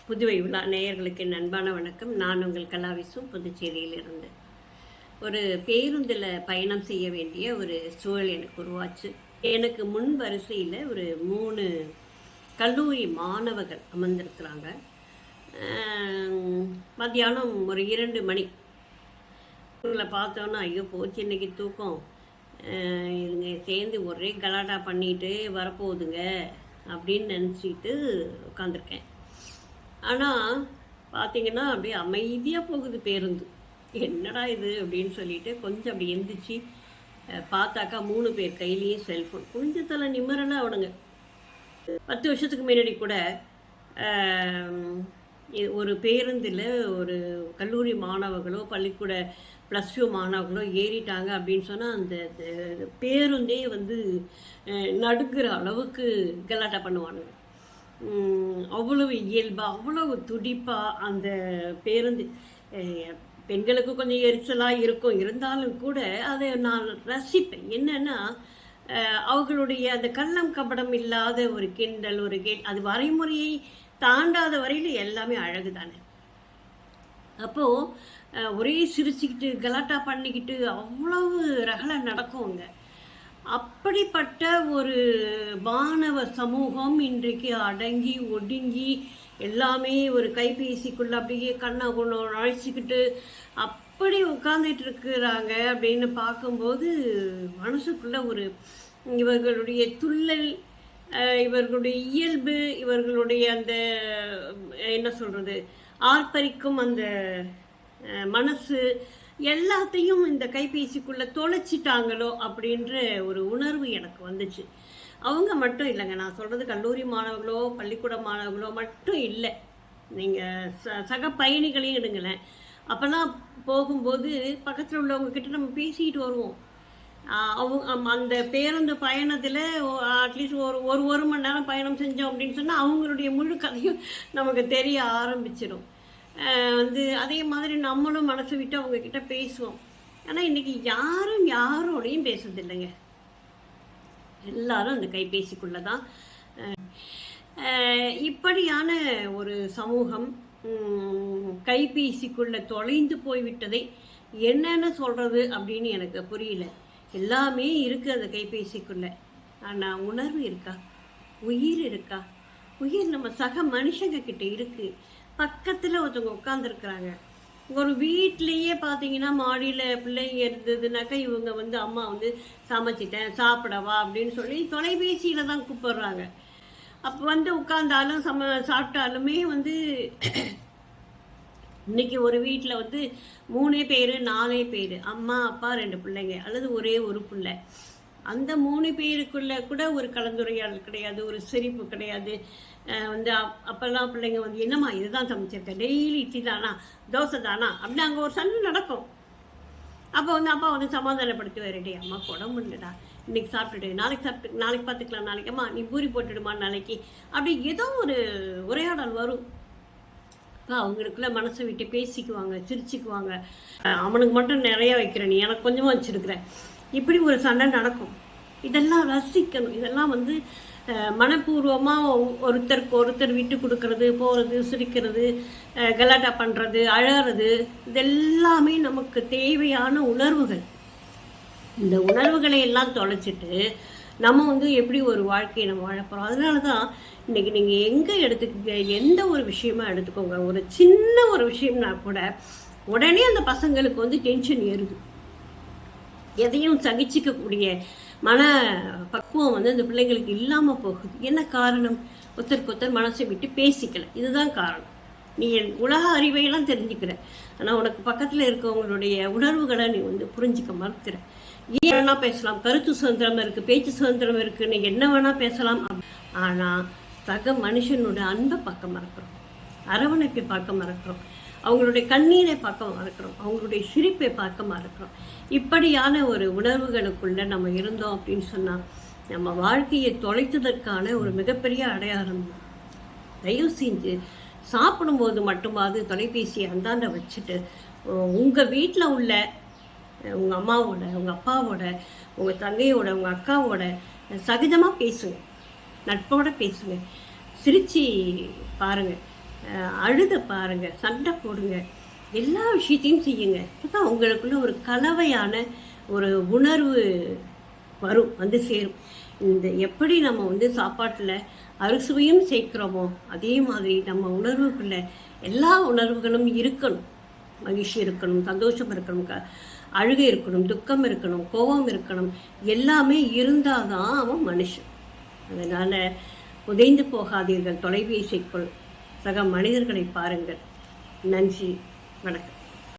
புதுவை விழா நேயர்களுக்கு என் அன்பான வணக்கம். நான் உங்கள் கலாவிசும் புதுச்சேரியிலிருந்து. ஒரு பேருந்தில் பயணம் செய்ய வேண்டிய ஒரு சூழல் எனக்கு உருவாச்சு. எனக்கு முன் வரிசையில் ஒரு 3 கல்லூரி மாணவர்கள் அமர்ந்திருக்கிறாங்க. மத்தியானம் ஒரு 2 மணி. இவங்களை பார்த்தோன்னா ஐயோ போச்சு இன்னைக்கு தூக்கம், இதுங்க சேர்ந்து ஒரே கலாட்டா பண்ணிட்டு வரப்போகுதுங்க அப்படின்னு நினச்சிட்டு உட்காந்துருக்கேன். ஆனால் பார்த்தீங்கன்னா அப்படியே அமைதியாக போகுது பேருந்து. என்னடா இது அப்படின்னு சொல்லிட்டு கொஞ்சம் அப்படி எந்திரிச்சு பார்த்தாக்கா 3 பேர் கையிலையும் செல்ஃபோன். கொஞ்சத்தலை நிம்மறனா அவனுங்க. 10 வருஷத்துக்கு முன்னாடி கூட ஒரு பேருந்தில் ஒரு கல்லூரி மாணவர்களோ பள்ளிக்கூட +2 மாணவர்களோ ஏறிட்டாங்க அப்படின்னு சொன்னால் அந்த பேருந்தே நடுக்கிற அளவுக்கு கலாட்டா பண்ணுவானுங்க. அவ்வளவு இயல்பாக அவ்வளவு துடிப்பாக அந்த பேருந்து. பெண்களுக்கு கொஞ்சம் எரிச்சலாக இருக்கும், இருந்தாலும் கூட அதை நான் ரசிப்பேன். என்னன்னா அவர்களுடைய அந்த கள்ளம் கபடம் இல்லாத ஒரு கிண்டல், ஒரு அது வரைமுறையை தாண்டாத வரையில் எல்லாமே அழகு தானே. அப்போது ஒரே சிரிச்சுக்கிட்டு கலாட்டா பண்ணிக்கிட்டு அவ்வளவு ரகலை நடக்கும்ங்க. அப்படிப்பட்ட ஒரு மாணவ சமூகம் இன்றைக்கு அடங்கி ஒடுங்கி எல்லாமே ஒரு கைபேசிக்குள்ளே அப்படியே கண்ணா கொண்டு அழைச்சிக்கிட்டு அப்படி உட்காந்துட்டு இருக்கிறாங்க அப்படின்னு பார்க்கும்போது மனசுக்குள்ள ஒரு இவர்களுடைய துள்ளல், இவர்களுடைய இயல்பு, இவர்களுடைய அந்த என்ன சொல்கிறது ஆர்ப்பரிக்கும் அந்த மனசு எல்லாத்தையும் இந்த கைபேசிக்குள்ளே தொலைச்சிட்டாங்களோ அப்படின்ற ஒரு உணர்வு எனக்கு வந்துச்சு. அவங்க மட்டும் இல்லைங்க, நான் சொல்கிறது கல்லூரி மாணவர்களோ பள்ளிக்கூட மாணவர்களோ மட்டும் இல்லை. நீங்கள் சக பயணிகளையும் எடுங்களேன். அப்போல்லாம் போகும்போது பக்கத்தில் உள்ளவங்கக்கிட்ட நம்ம பேசிக்கிட்டு வருவோம். அவங்க அந்த பேருந்து பயணத்தில் அட்லீஸ்ட் ஒரு மணி நேரம் பயணம் செஞ்சோம் அப்படின்னு சொன்னால் அவங்களுடைய முழு கதையும் நமக்கு தெரிய ஆரம்பிச்சிடும். அதே மாதிரி நம்மளும் மனசு விட்டு அவங்கக்கிட்ட பேசுவோம். ஆனால் இன்றைக்கி யாரும் யாரோடையும் பேசுறதில்லைங்க. எல்லாரும் அந்த கைபேசிக்குள்ளே தான். இப்படியான ஒரு சமூகம் கைபேசிக்குள்ளே தொலைந்து போய்விட்டதை என்னென்ன சொல்கிறது அப்படின்னு எனக்கு புரியல. எல்லாமே இருக்குது அந்த கைபேசிக்குள்ளே. ஆனால் உணர்வு இருக்கா? உயிர் இருக்கா? உயிர் நம்ம சக மனுஷங்க கிட்ட இருக்குது. பக்கத்தில் ஒருத்தவங்க உட்காந்துருக்குறாங்க. ஒரு வீட்லேயே பார்த்தீங்கன்னா மாடியில் பிள்ளைங்க இருந்ததுனாக்கா இவங்க அம்மா சமைச்சிட்டேன் சாப்பிடவா அப்படின்னு சொல்லி தொலைபேசியில் தான் கூப்பிடுறாங்க. அப்போ உட்காந்தாலும் சாப்பிட்டாலுமே இன்னைக்கு ஒரு வீட்டில் 3 பேர் 4 பேர், அம்மா அப்பா 2 பிள்ளைங்க அல்லது ஒரே ஒரு பிள்ளை. அந்த 3 பேருக்குள்ள கூட ஒரு கலந்துரையாடல் கிடையாது, ஒரு சிரிப்பு கிடையாது. அப்போல்லாம் பிள்ளைங்க என்னம்மா இதுதான் சமைச்சிருக்கேன், டெய்லி இட்லி தானா தோசை தானா அப்படின்னு அங்கே ஒரு சண்டை நடக்கும். அப்போ அப்பா சமாதானப்படுத்துவார், டே அம்மா உடம்பு இல்லைடா, இன்னைக்கு சாப்பிட்டுடு, நாளைக்கு பார்த்துக்கலாம், நாளைக்கு அம்மா நீ பூரி போட்டுடுமா நாளைக்கு, அப்படி ஏதோ ஒரு உரையாடல் வரும். இப்போ அவங்களுக்குள்ள மனசை விட்டு பேசிக்குவாங்க, சிரிச்சுக்குவாங்க. அவனுக்கு மட்டும் நிறைய வைக்கிறேன், நீ எனக்கு கொஞ்சமாக வச்சுருக்கிறேன், இப்படி ஒரு சண்டை நடக்கும். இதெல்லாம் ரசிக்கணும். இதெல்லாம் மனப்பூர்வமாக ஒருத்தருக்கு ஒருத்தர் விட்டு கொடுக்கறது, போகிறது, சிரிக்கிறது, கலாட்டா பண்ணுறது, அழகிறது, இதெல்லாமே நமக்கு தேவையான உணர்வுகள். இந்த உணர்வுகளை எல்லாம் தொலைச்சிட்டு நம்ம எப்படி ஒரு வாழ்க்கையை நம்ம வாழப்போகிறோம். அதனால தான் இன்றைக்கி நீங்கள் எங்கே எடுத்துக்க எந்த ஒரு விஷயமா எடுத்துக்கோங்க, ஒரு சின்ன ஒரு விஷயம்னா கூட உடனே அந்த பசங்களுக்கு டென்ஷன் ஏறுது. எதையும் சகிச்சிக்கக்கூடிய மன பக்குவம் அந்த பிள்ளைங்களுக்கு இல்லாமல் போகுது. என்ன காரணம்? ஒருத்தருக்கு ஒருத்தர் மனசை விட்டு பேசிக்கல. இதுதான் காரணம். நீ என் உலக அறிவையெல்லாம் தெரிஞ்சுக்கிற, ஆனால் உனக்கு பக்கத்தில் இருக்கவங்களுடைய உணர்வுகளை நீ புரிஞ்சிக்க மறுக்கிற. ஏன் வேணா பேசலாம், கருத்து சுதந்திரம் இருக்குது, பேச்சு சுதந்திரம் இருக்குது, நீ என்ன வேணால் பேசலாம். ஆனால் சக மனுஷனோட அன்பை பார்க்க மறக்கிறோம், அரவணைப்பை பார்க்க மறக்கிறோம், அவங்களுடைய கண்ணீரை பார்க்க மறக்கிறோம், அவங்களுடைய சிரிப்பை பார்க்க மறக்கிறோம். இப்படியான ஒரு உணர்வுகளுக்குள்ளே நம்ம இருந்தோம் அப்படின்னு சொன்னால் நம்ம வாழ்க்கையை தொலைத்ததற்கான ஒரு மிகப்பெரிய அடையாளம். தயவு செஞ்சு சாப்பிடும்போது மட்டுமாவது தொலைபேசியை அந்தாண்ட வச்சுட்டு உங்கள் வீட்டில் உள்ள உங்கள் அம்மாவோட, உங்கள் அப்பாவோட, உங்கள் தங்கையோட, உங்கள் அக்காவோட சகஜமாக பேசுங்க, நட்போட பேசுங்க, சிரித்து பாருங்கள். அழுத பாருங்க, சண்டை போடுங்க, எல்லா விஷயத்தையும் செய்யுங்க. அப்பதான் உங்களுக்குள்ள ஒரு கலவையான ஒரு உணர்வு வரும், வந்து சேரும். இந்த எப்படி நம்ம வந்து சாப்பாட்டில் அறுசுவையும் சேர்க்கிறோமோ அதே மாதிரி நம்ம உணர்வுக்குள்ள எல்லா உணர்வுகளும் இருக்கணும். மகிழ்ச்சி இருக்கணும், சந்தோஷம் இருக்கணும், அழுகை இருக்கணும், துக்கம் இருக்கணும், கோபம் இருக்கணும். எல்லாமே இருந்தால் தான் அவன் மனுஷன். அதனால் புதைந்து போகாதீர்கள் தொலைபேசிக்குள். சக மனிதர்களை பாருங்கள். நன்றி, வணக்கம்.